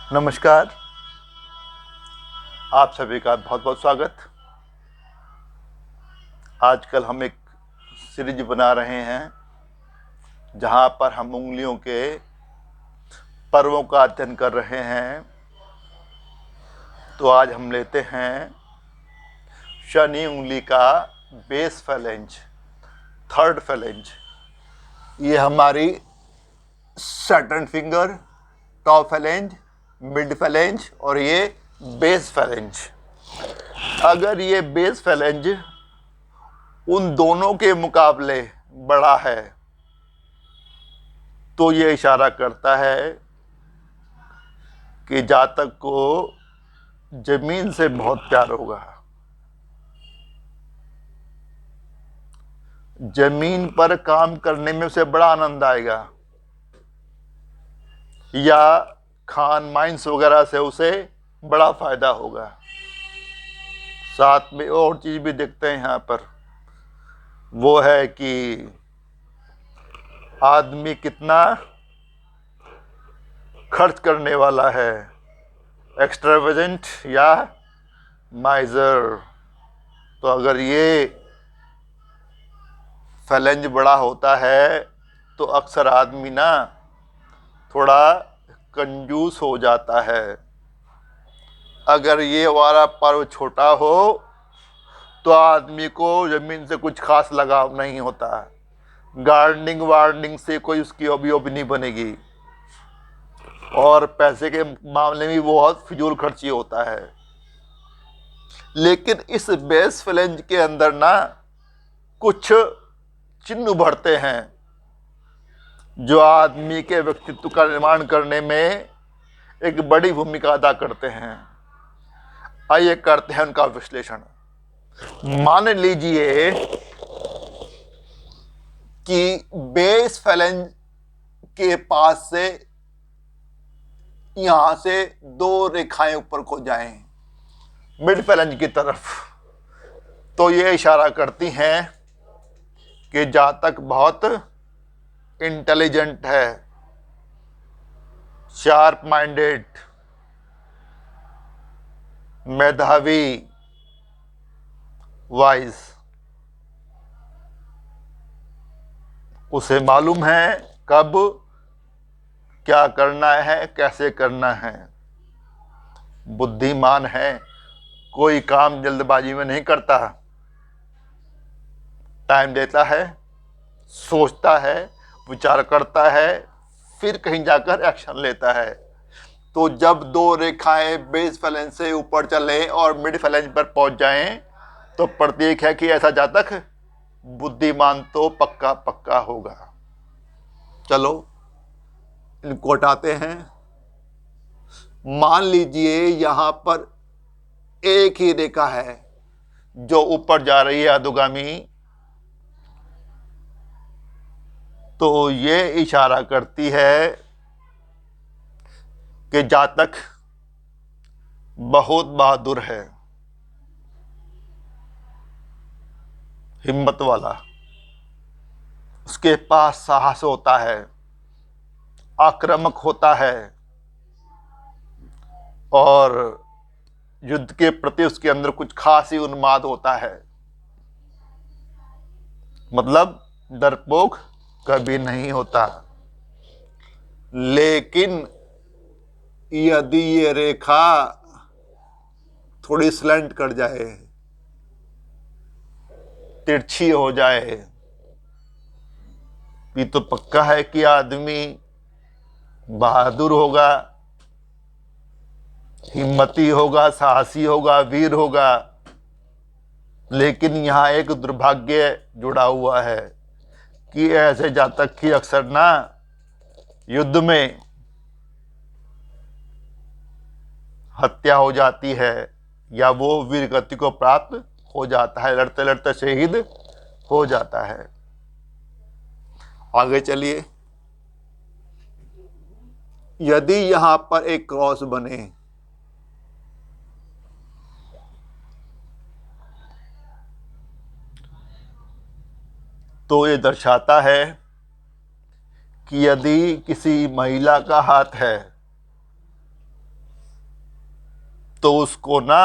नमस्कार। आप सभी का बहुत बहुत स्वागत। आजकल हम एक सीरीज बना रहे हैं जहां पर हम उंगलियों के पर्वों का अध्ययन कर रहे हैं। तो आज हम लेते हैं शनि उंगली का बेस फैलेंज, थर्ड फैलेंज। ये हमारी Saturn finger, top phalange, mid phalange और ये बेस फैलेंज। अगर ये बेस फैलेंज उन दोनों के मुकाबले बड़ा है तो ये इशारा करता है कि जातक को जमीन से बहुत प्यार होगा, जमीन पर काम करने में उसे बड़ा आनंद आएगा, या खान माइंस वगैरह से उसे बड़ा फायदा होगा। साथ में और चीज भी देखते हैं यहाँ पर, वो है कि आदमी कितना खर्च करने वाला है, एक्स्ट्रावेजेंट या माइजर। तो अगर ये फैलेंज बड़ा होता है तो अक्सर आदमी ना थोड़ा कंजूस हो जाता है। अगर ये वाला पर्व छोटा हो तो आदमी को जमीन से कुछ खास लगाव नहीं होता, गार्डनिंग वार्डनिंग से कोई उसकी हॉबी नहीं बनेगी, और पैसे के मामले में बहुत फिजूल खर्ची होता है। लेकिन इस बेस फैलेंज के अंदर ना कुछ चिन्ह उभरते हैं जो आदमी के व्यक्तित्व का निर्माण करने में एक बड़ी भूमिका अदा करते हैं। आइए करते हैं उनका विश्लेषण। मान लीजिए कि बेस फैलेंज के पास से यहां से दो रेखाएं ऊपर को जाएं मिड फैलेंज की तरफ, तो ये इशारा करती हैं कि जातक बहुत इंटेलिजेंट है, शार्प माइंडेड, मेधावी, वाइज। उसे मालूम है कब क्या करना है, कैसे करना है, बुद्धिमान है, कोई काम जल्दबाजी में नहीं करता, टाइम देता है, सोचता है, विचार करता है, फिर कहीं जाकर एक्शन लेता है। तो जब दो रेखाएं बेस फैलेंज से ऊपर चलें और मिड फैलेंज पर पहुंच जाएं तो प्रतीक है कि ऐसा जातक बुद्धिमान तो पक्का पक्का होगा। चलो इनको हटाते हैं। मान लीजिए यहां पर एक ही रेखा है जो ऊपर जा रही है, अधोगामी, तो ये इशारा करती है कि जातक बहुत बहादुर है, हिम्मत वाला, उसके पास साहस होता है, आक्रामक होता है, और युद्ध के प्रति उसके अंदर कुछ खास ही उन्माद होता है। मतलब डरपोक कभी नहीं होता। लेकिन यदि ये रेखा थोड़ी स्लैंट कर जाए, तिरछी हो जाए, ये तो पक्का है कि आदमी बहादुर होगा, हिम्मती होगा, साहसी होगा, वीर होगा। लेकिन यहां एक दुर्भाग्य जुड़ा हुआ है कि ऐसे जातक की अक्सर ना युद्ध में हत्या हो जाती है या वो वीर गति को प्राप्त हो जाता है, लड़ते लड़ते शहीद हो जाता है। आगे चलिए। यदि यहां पर एक क्रॉस बने तो ये दर्शाता है कि यदि किसी महिला का हाथ है तो उसको ना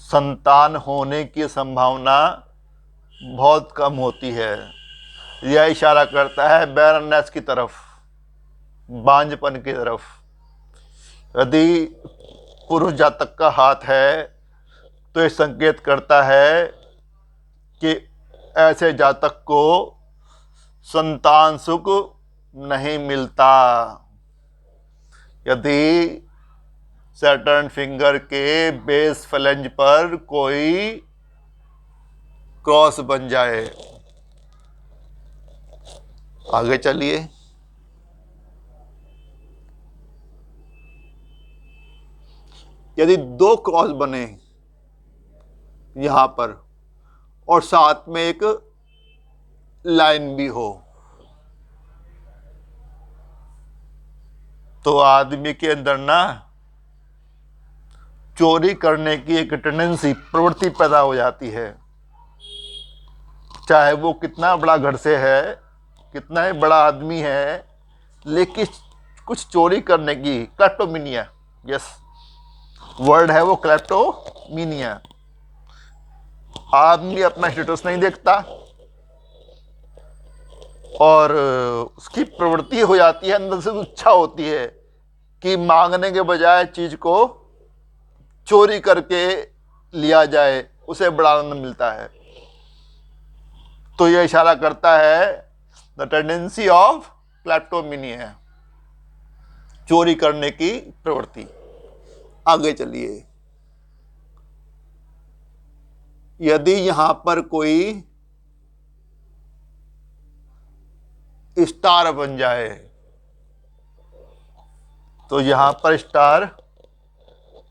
संतान होने की संभावना बहुत कम होती है। यह इशारा करता है बैरनेस की तरफ, बांझपन की तरफ। यदि पुरुष जातक का हाथ है तो यह संकेत करता है कि ऐसे जातक को संतान सुख नहीं मिलता। यदि सैटर्न फिंगर के बेस फ्लैंज पर कोई क्रॉस बन जाए। आगे चलिए। यदि 2 क्रॉस बने यहां पर और साथ में एक लाइन भी हो, तो आदमी के अंदर ना चोरी करने की एक टेंडेंसी, प्रवृत्ति पैदा हो जाती है। चाहे वो कितना बड़ा घर से है, कितना ही बड़ा आदमी है, लेकिन कुछ चोरी करने की, क्लेप्टोमिनिया, यस वर्ड है वो, क्लेप्टोमिनिया। आदमी अपना स्टेटस नहीं देखता और उसकी प्रवृत्ति हो जाती है, अंदर से इच्छा होती है कि मांगने के बजाय चीज को चोरी करके लिया जाए, उसे बड़ा आनंद मिलता है। तो यह इशारा करता है द टेंडेंसी ऑफ क्लेप्टोमिनिया, चोरी करने की प्रवृत्ति। आगे चलिए। यदि यहां पर कोई स्टार बन जाए, तो यहां पर स्टार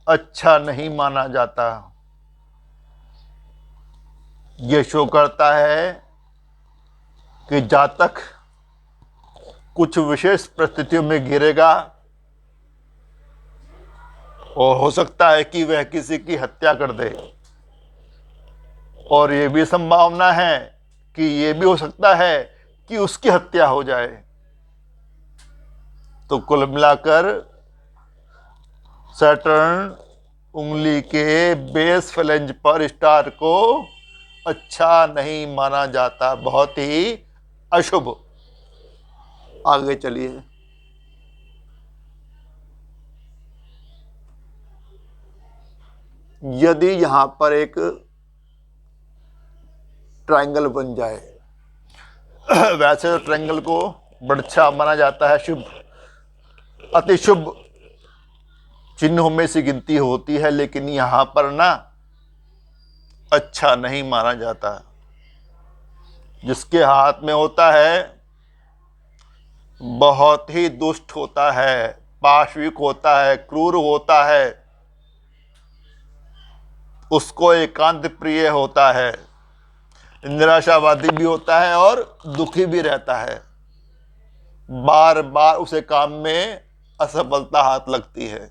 अच्छा नहीं माना जाता। यह शो करता है कि जातक कुछ विशेष परिस्थितियों में गिरेगा और हो सकता है कि वह किसी की हत्या कर दे, और यह भी संभावना है कि यह भी हो सकता है कि उसकी हत्या हो जाए। तो कुल मिलाकर सैटर्न उंगली के बेस फ्लैंज पर स्टार को अच्छा नहीं माना जाता, बहुत ही अशुभ। आगे चलिए। यदि यहां पर एक ट्रायंगल बन जाए, वैसे तो ट्रायंगल को बड़ा माना जाता है, शुभ, अति शुभ चिन्हों में से गिनती होती है, लेकिन यहां पर ना अच्छा नहीं माना जाता। जिसके हाथ में होता है बहुत ही दुष्ट होता है, पाशविक होता है, क्रूर होता है, उसको एकांत प्रिय होता है, निराशावादी भी होता है और दुखी भी रहता है। बार बार उसे काम में असफलता हाथ लगती है।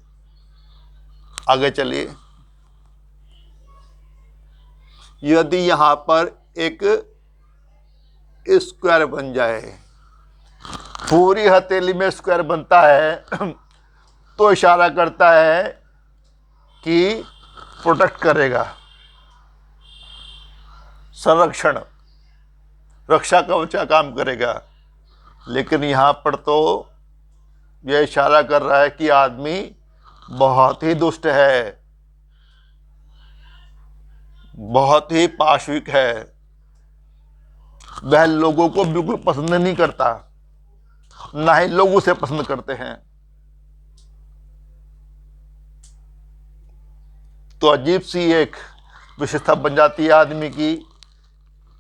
आगे चलिए। यदि यहां पर एक स्क्वायर बन जाए, पूरी हथेली में स्क्वायर बनता है, तो इशारा करता है कि प्रोटेक्ट करेगा, संरक्षण, रक्षा कवच का काम करेगा। लेकिन यहां पर तो यह इशारा कर रहा है कि आदमी बहुत ही दुष्ट है, बहुत ही पाशविक है, वह लोगों को बिल्कुल पसंद नहीं करता, ना ही लोग उसे पसंद करते हैं। तो अजीब सी एक विशेषता बन जाती है आदमी की,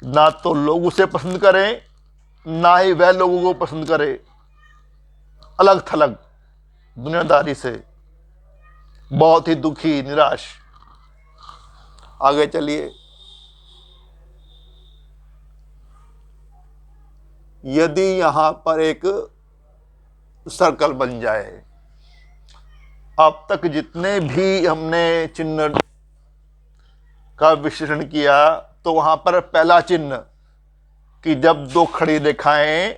ना तो लोग उसे पसंद करें, ना ही वह लोगों को पसंद करे, अलग थलग दुनियादारी से, बहुत ही दुखी, निराश। आगे चलिए। यदि यहां पर एक सर्कल बन जाए, अब तक जितने भी हमने चिन्ह का विश्लेषण किया, तो वहां पर पहला चिन्ह कि जब 2 खड़ी रेखाएं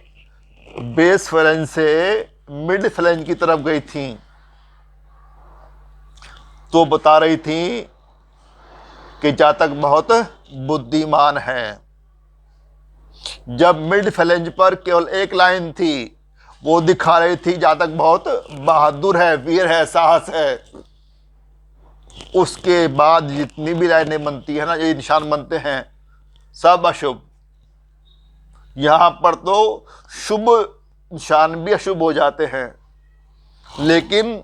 बेस फ्लैंज से मिड फ्लैंज की तरफ गई थी, तो बता रही थी कि जातक बहुत बुद्धिमान है। जब मिड फ्लेंज पर केवल एक लाइन थी, वो दिखा रही थी जातक बहुत बहादुर है, वीर है, साहस है। उसके बाद जितनी भी लाइनें बनती है ना, ये निशान बनते हैं, सब अशुभ। यहां पर तो शुभ निशान भी अशुभ हो जाते हैं, लेकिन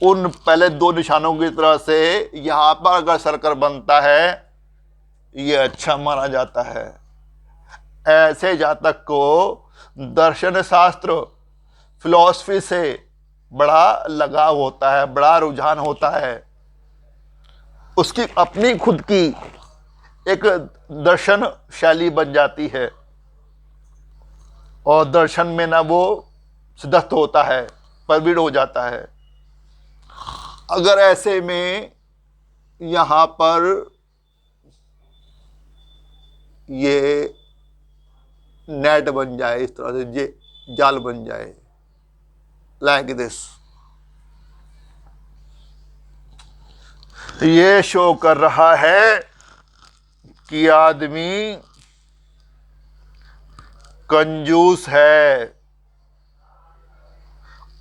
उन पहले दो निशानों की तरह से यहां पर अगर सर्कल बनता है, ये अच्छा माना जाता है। ऐसे जातक को दर्शन शास्त्र, फिलॉसफी से बड़ा लगाव होता है, बड़ा रुझान होता है। उसकी अपनी खुद की एक दर्शन शैली बन जाती है, और दर्शन में ना वो सिद्धस्थ होता है, प्रवीण हो जाता है। अगर ऐसे में यहां पर ये नेट बन जाए, इस तरह से ये जाल बन जाए, लाइक दिस, ये शो कर रहा है कि आदमी कंजूस है,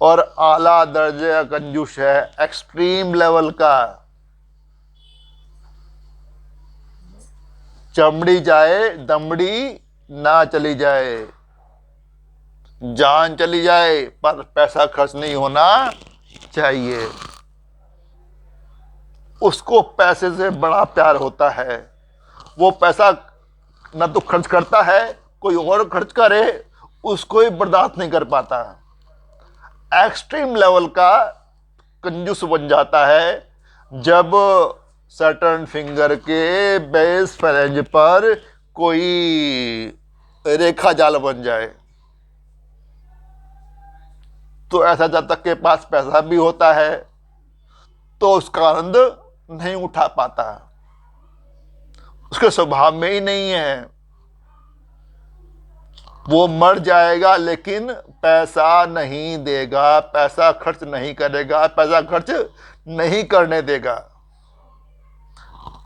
और आला दर्जे का कंजूस है, एक्सट्रीम लेवल का। चमड़ी जाए, दमड़ी ना चली जाए, जान चली जाए, पर पैसा खर्च नहीं होना चाहिए। उसको पैसे से बड़ा प्यार होता है। वो पैसा न तो खर्च करता है, कोई और खर्च करे, उसको ही बर्दाश्त नहीं कर पाता। एक्सट्रीम लेवल का कंजूस बन जाता है जब सैटर्न फिंगर के बेस फ्लेंज पर कोई रेखा जाल बन जाए। तो ऐसा जातक के पास पैसा भी होता है, तो उसका आनंद नहीं उठा पाता, उसके स्वभाव में ही नहीं है। वो मर जाएगा लेकिन पैसा नहीं देगा, पैसा खर्च नहीं करेगा, पैसा खर्च नहीं करने देगा।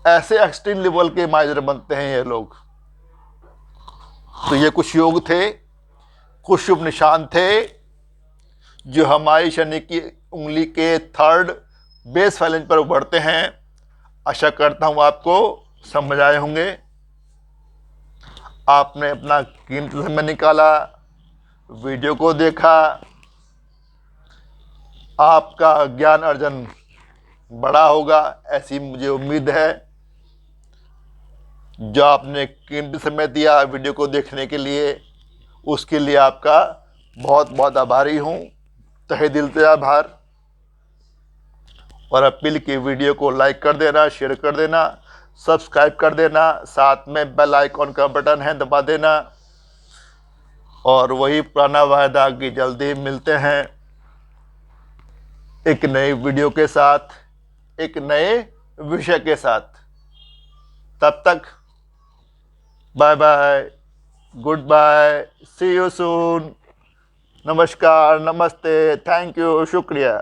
ऐसे एक्सट्रीम लेवल के माइजर बनते हैं ये लोग। तो ये कुछ योग थे, कुछ शुभ निशान थे जो हमारी शनि की उंगली के थर्ड बेस फ्लेंज पर उभरते हैं। आशा करता हूं आपको समझ आए होंगे। आपने अपना कीमती समय निकाला, वीडियो को देखा, आपका ज्ञान अर्जन बड़ा होगा ऐसी मुझे उम्मीद है। जो आपने कीमती समय दिया वीडियो को देखने के लिए, उसके लिए आपका बहुत बहुत आभारी हूँ, तहे दिल से आभार। और अपील की वीडियो को लाइक कर देना, शेयर कर देना, सब्सक्राइब कर देना, साथ में बेल आइकॉन का बटन है दबा देना। और वही पुराना वायदा कि जल्दी मिलते हैं एक नई वीडियो के साथ, एक नए विषय के साथ। तब तक bye bye, goodbye, see you soon, नमस्कार, नमस्ते, थैंक यू, शुक्रिया।